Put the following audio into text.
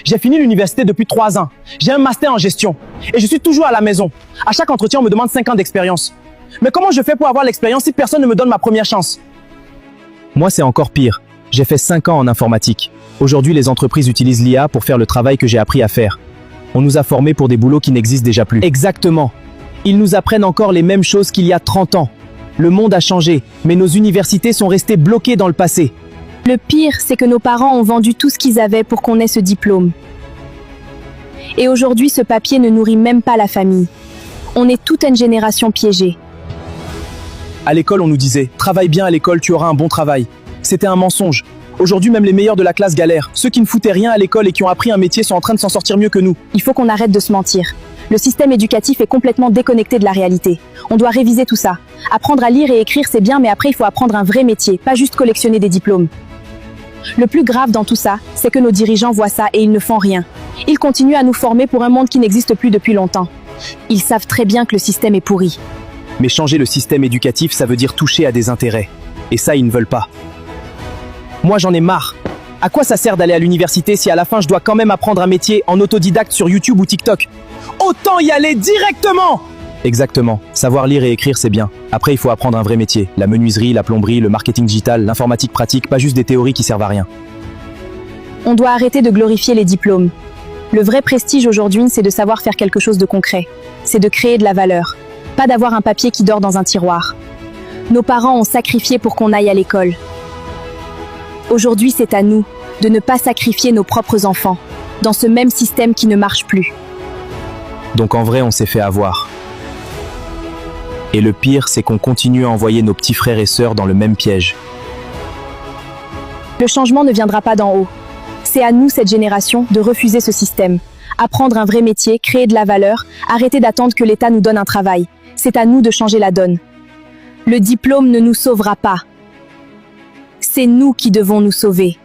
J'ai fini l'université depuis 3 ans. J'ai un master en gestion. Et je suis toujours à la maison. À chaque entretien, on me demande 5 ans d'expérience. Mais comment je fais pour avoir l'expérience si personne ne me donne ma première chance? Moi, c'est encore pire. J'ai fait 5 ans en informatique. Aujourd'hui, les entreprises utilisent l'IA pour faire le travail que j'ai appris à faire. On nous a formés pour des boulots qui n'existent déjà plus. Exactement. Ils nous apprennent encore les mêmes choses qu'il y a 30 ans. Le monde a changé, mais nos universités sont restées bloquées dans le passé. Le pire, c'est que nos parents ont vendu tout ce qu'ils avaient pour qu'on ait ce diplôme. Et aujourd'hui, ce papier ne nourrit même pas la famille. On est toute une génération piégée. À l'école, on nous disait « Travaille bien à l'école, tu auras un bon travail ». C'était un mensonge. Aujourd'hui, même les meilleurs de la classe galèrent. Ceux qui ne foutaient rien à l'école et qui ont appris un métier sont en train de s'en sortir mieux que nous. Il faut qu'on arrête de se mentir. Le système éducatif est complètement déconnecté de la réalité. On doit réviser tout ça. Apprendre à lire et écrire, c'est bien, mais après, il faut apprendre un vrai métier, pas juste collectionner des diplômes. Le plus grave dans tout ça, c'est que nos dirigeants voient ça et ils ne font rien. Ils continuent à nous former pour un monde qui n'existe plus depuis longtemps. Ils savent très bien que le système est pourri. Mais changer le système éducatif, ça veut dire toucher à des intérêts. Et ça, ils ne veulent pas. Moi, j'en ai marre. À quoi ça sert d'aller à l'université si à la fin, je dois quand même apprendre un métier en autodidacte sur YouTube ou TikTok? Autant y aller directement! Exactement. Savoir lire et écrire, c'est bien. Après, il faut apprendre un vrai métier. La menuiserie, la plomberie, le marketing digital, l'informatique pratique, pas juste des théories qui servent à rien. On doit arrêter de glorifier les diplômes. Le vrai prestige aujourd'hui, c'est de savoir faire quelque chose de concret. C'est de créer de la valeur. Pas d'avoir un papier qui dort dans un tiroir. Nos parents ont sacrifié pour qu'on aille à l'école. Aujourd'hui, c'est à nous de ne pas sacrifier nos propres enfants dans ce même système qui ne marche plus. Donc en vrai, on s'est fait avoir. Et le pire, c'est qu'on continue à envoyer nos petits frères et sœurs dans le même piège. Le changement ne viendra pas d'en haut. C'est à nous, cette génération, de refuser ce système. Apprendre un vrai métier, créer de la valeur, arrêter d'attendre que l'État nous donne un travail. C'est à nous de changer la donne. Le diplôme ne nous sauvera pas. C'est nous qui devons nous sauver.